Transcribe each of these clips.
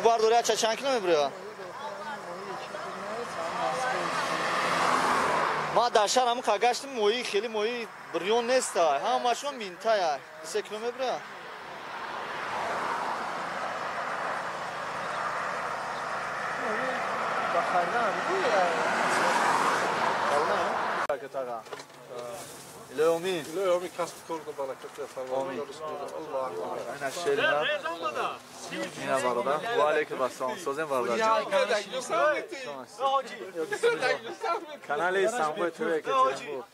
برداری از چند کیلو میبره؟ ما در شهر همون که گشتیم مویی خیلی مویی بریون نیست هم ماشون مینتا 3 کیلو میبره اليومي كسب كل بركة فرمان الله أنا الشيلنا هنا برضه وعليكم السلام سوزن برضه كانالي سامبو توي كتير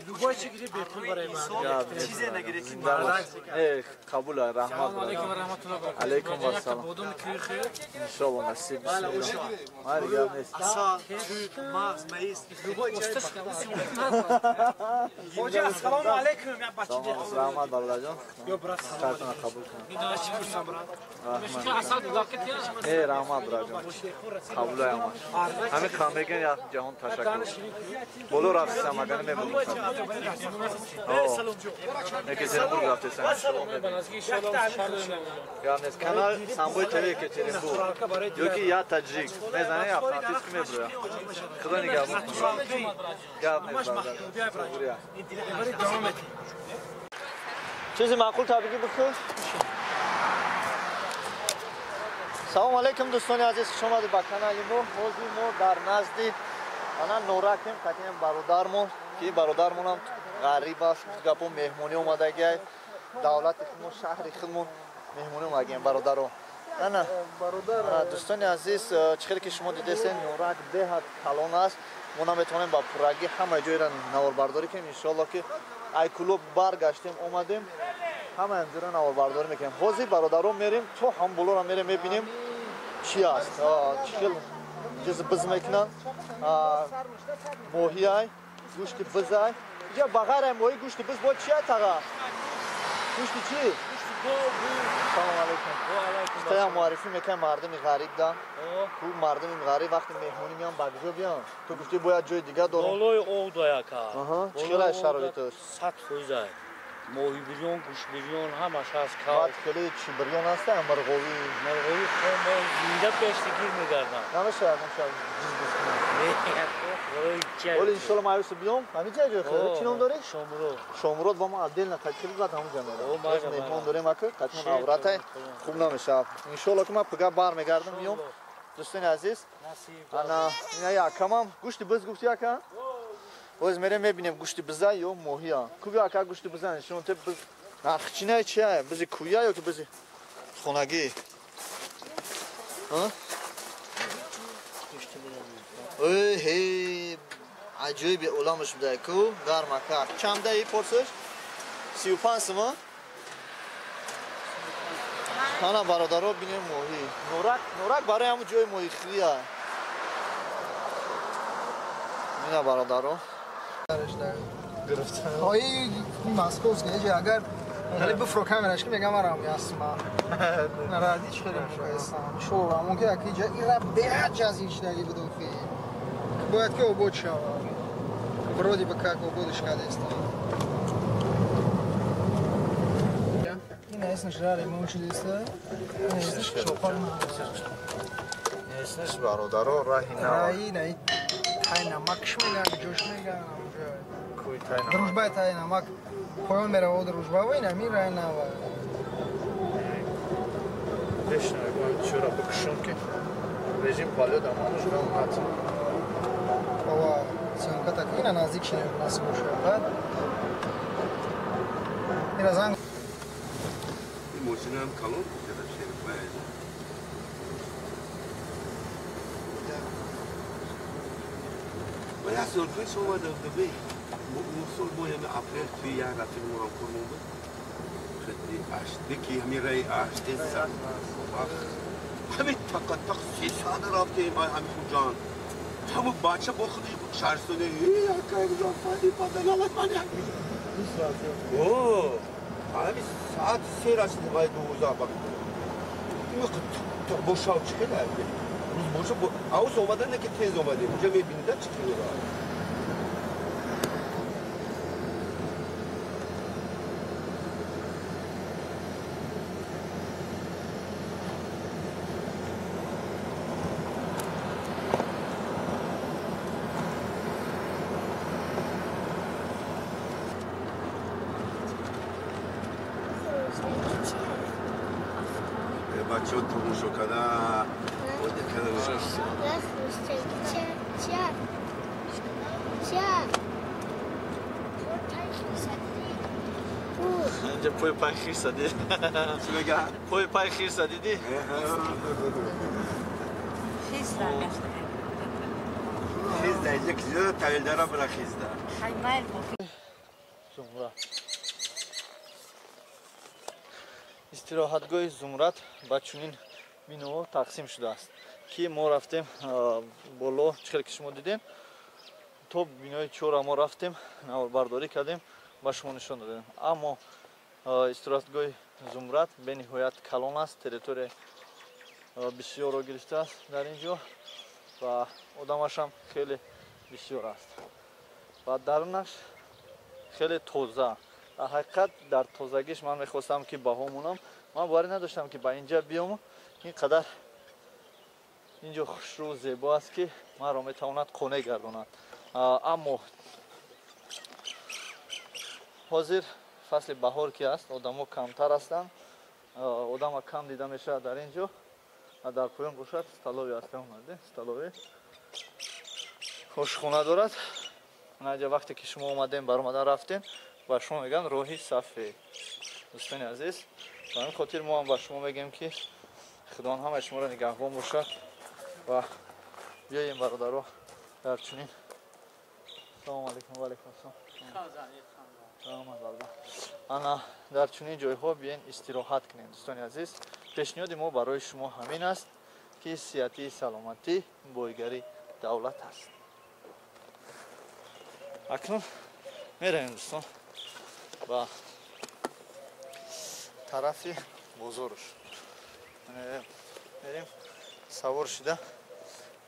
لوبای چگیری بهتون برای من چیزی نگیرید إيه قبول رحمت سلام علیکم و رحمت الله و برکاته علیکم و السلام بودم کی خیر إن شاء الله نصيب ما رجع نس اصلا مغز مایست لوبای چای Hoca selamun aleyküm ya Bakı'da. رحمت برادر جان Yo bırak کارتون قبول کن bir çıkırsan bırak. Meşgul asal vakit ya. إيه رحمت برادر جان قبول يا ما همین کام بگن یا جهان تشکر بولو رفتم مگه نمیمونم نکشیم برو رفته سن یا نس کانال سامبوی تری کتیریم بو یکی یا تاجیک میزنه یا فرانسیس کی میبره خدا نگاه گاب چیزی معقول تبریکی بخیر سلام علیکم دوستان عزیز شما در کانال ما در نزد انا نورکیم کاتیم برادرمون که برادرمون هم غریب است گپو مهمونی اومده گه دولت خودمون شهر خودمون مهمونی اومدیم برادرو نه برادر دوستان عزیز چخیلی که شما دیدین نورک ده کلان است ما نمیتونیم با پورگی همه جای را نواربرداری کنیم ان شاء الله که ای کلوب برگشتیم اومدیم همه اینجا نواربرداری میکنیم حوزی برادرو میریم تو هم بلو را میریم میبینیم چی است چخیل جز بز میکنن موهی های گوشت بز های اینجا بغیر موهی گوشت بز باید چی های تغا گوشت چی؟ سلام علیکم استایا معرفی میکنم مردم غریب دارن خوب مردم غریب وقتی مهمونی میان بگو بیان تو گفتی باید جای دیگه دارم بالای او دایکا چقدر شرایطش 100% موهی بریون گوش بریون همش هست بعد کلی چی بریون هسته مرغوی خب زنده پیشتگیر میگردن نمیشه ولی انشالله مایوس بیام همین جای خیلی چی نام داری؟ شامرود با ما عدل نتکلی بعد همون جمعه مهمان داریم اکه قطعا عورت خوب نمیشه انشالله که ما پگاه بار میگردم بیام دوستان عزیز انا اینا یکم گوشت بز گفتی اکه باز میریم میبینیم گوشت بزا یا موهیا کوبی اکه گوشت بزا نشون تو نخچینه چیه بزی کویا یا که بزی خونگی ها هی عجیبی اولامش بده کو گرم کرد چند دهی پرسش 35 سما انا برادرها بینیم موهی نورک برای همون جای موهی خیلیه اینا برادرها گرفتن های ماسکوس که اگر ولی بفروکم که میگم آرام یاسما نرادی چه میگم شو ممکن اکی جا ایرا بیاد جازیش داری بدون فی باید که اوبود شو برودی بکاک اوبودش کاده است این اسمش راره موجود است این اسمش چوپان اسمش برادرها راهی نه تای نمکش میگن جوش میگن کوی تای نمک دروژبای تای نمک پایان میره و دروژبا و اینا میره نه و بشنو چرا بکشون که رژیم بالو دامانش رو اومد بابا سنکا تا اینا نزدیک شده ناس کوشه بعد اینا زنگ ماشین هم کلون بوده باید ولی از سرپریز اومده دبی موصول باید اپریل توی یک رفیق ما هم کنم بود خیلی اشتی که همین رای اشتی زن همین فقط 300 رفته همین جان همون بچه با خودش بود شهرستانه یکایی جان فادی پادن آلت من یک اوه همین ساعت 3 رسید باید 12 بکنم این باشاو چه کرده روز باشا اوز اومده نه که تیز اومده اونجا میبینده چی کنه را بچه تماشا کردن اینجا پای پای خیر سدی چی بگم؟ پای پای خیر سدیدی خیز ده اینجا کسی ده تایل داره برا خیز ده زمرد استراحتگاه زمرد با چنین بینو تقسیم شده است که ما رفتیم بالا چخیلی که شما دیدین تا بینای چهار ما رفتیم نواربرداری کردیم با شما نشان دادیم اما استراحتگاه زمرد به نهایت کلان است تریتوری بسیار را گرفته است در اینجا و آدمش هم خیلی بسیار است و درونش خیلی تازه در حقیقت در تازگیش من میخواستم که باهامونم من باوری نداشتم که با اینجا بیام اینقدر اینجا خوشرو و زیبا است که من را میتواند خانه گرداند اما حاضر فصل بهار که است آدم ها کمتر هستند آدم ها کم دیده میشه در اینجا در پایان گوشت столове است اومده столове خوشخانه دارد اینجا وقتی که شما اومدین برآمده رفتین با شما میگم راهی صفه دوستان عزیز و این خاطر ما هم با شما میگیم که خدا همه شما را نگهبان باشد و بیاییم برادرها در چنین سلام علیکم و علیکم السلام انا در چنین جایها بیاین استراحت کنین دوستان عزیز پیشنهاد ما برای شما همین است که صحتی سلامتی بایگری دولت است اکنون میریم دوستان با طرف بزرگش میریم سوار شده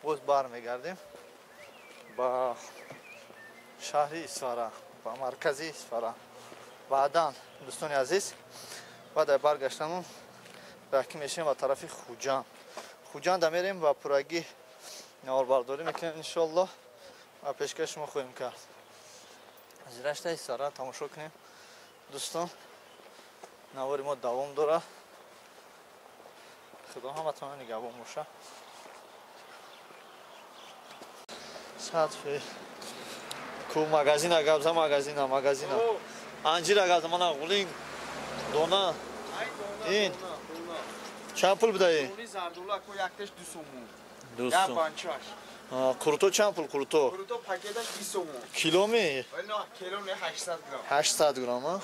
باز برمیگردیم با شهری اصفهان با مرکزی اصفهان بعداً دوستان عزیز بعد برگشتمون راکی میشیم با طرف خوجان دا میریم و پورگی نواربرداری میکنیم انشالله و پیشکش ما خواهیم کرد از رشته اصفهان تماشا کنیم دوستان نواری ما دوام داره خدا همتون نگهبان باشه سطح کو магазин агабза магазина анҷир агабза мана гулин дона ин чанд пул будаи зардула ко яктеш 2 сомон 2 я сом банчаш курто чанд пул курто пакеташ 20 сомон киломи вайно кило не 800 грамм 800 грамм а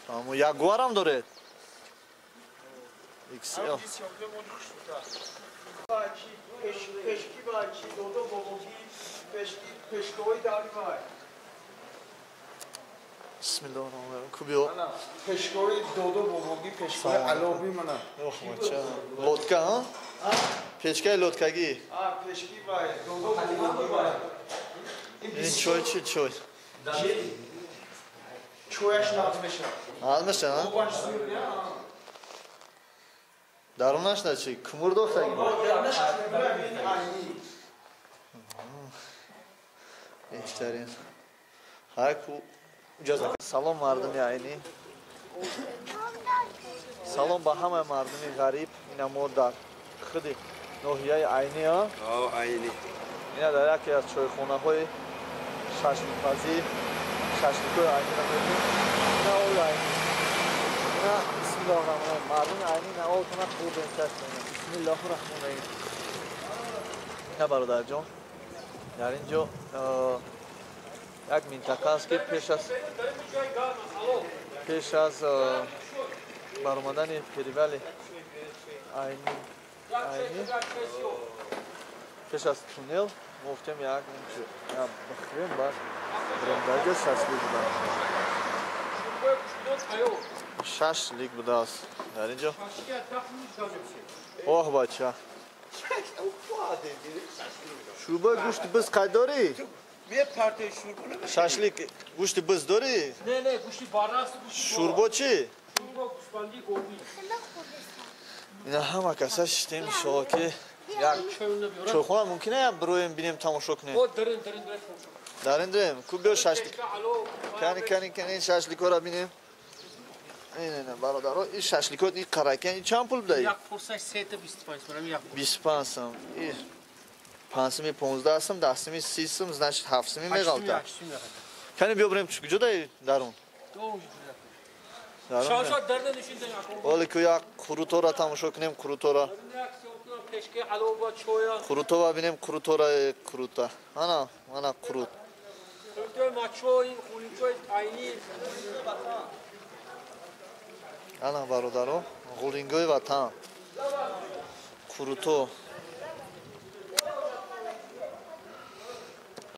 амо як гуарам доред XL пешки бачи додо бобоги пешкои дармай бисмиллаҳирроҳманирроҳим кубиё пешкои додо бобоги пешкои алоби мана ох мача лодка а печкаи лодкагӣ пешки бай додо бобоги бай ин чой чи чой чояш наз меша наз меша а обаш сӯря дарунаш на чи кумур дохтаги дарунаш кумур айни беҳтарин ҳайку иҷоза салом мардуми айнӣ салом ба ҳамаи мардуми ғариб ина мо дар худи ноҳияи айни айни ина дар яке аз чойхонаҳои шашликпазӣ шашликҳои айниро мебинем ина ои айни ина бисмиллаҳирроҳманирроҳим мардуми айни навотона хуб бенчаш менем бисмиллаҳирроҳманирроҳим ина бародарҷон дар ин ҷо як минтақа аст ки пеш аз баромадани фестивали айни пеш аз туннел мо гуфтем як бихӯрем баъд брендаҷо шашлик будааст 6 лик будааст дар ин ҷо оҳ бача шӯрбои гӯшти биз қай дорӣ шашлик гӯшти биз дорӣ не гӯшти бараст шӯрбо чӣ шӯрбо гӯшбанди гоби ина ҳама каса шитем иншоалло ки як чойхона мумкина як бироем бинем тамошо кунем дар ин дорем ку биё шашлик кани шашликҳоро бинем نه برادرها این ششلیکات این قرکن این چند پول بدهی؟ یک پرسش 3 تا 25 میرم یک 25 سم این 5 15 سم 10 سم 30 سم значит 7 سم میگالتا کنی بیا بریم کجا داری درون شاشا درد نشینده ولی که یک کروتو را تماشا کنیم کروتو را پشکه علوبا چویا کروتو ببینیم کروتو را کروتا انا کروت کروتو ماچوی خولینچوی تاینی انا برادرو غولینگوی وطن کروتو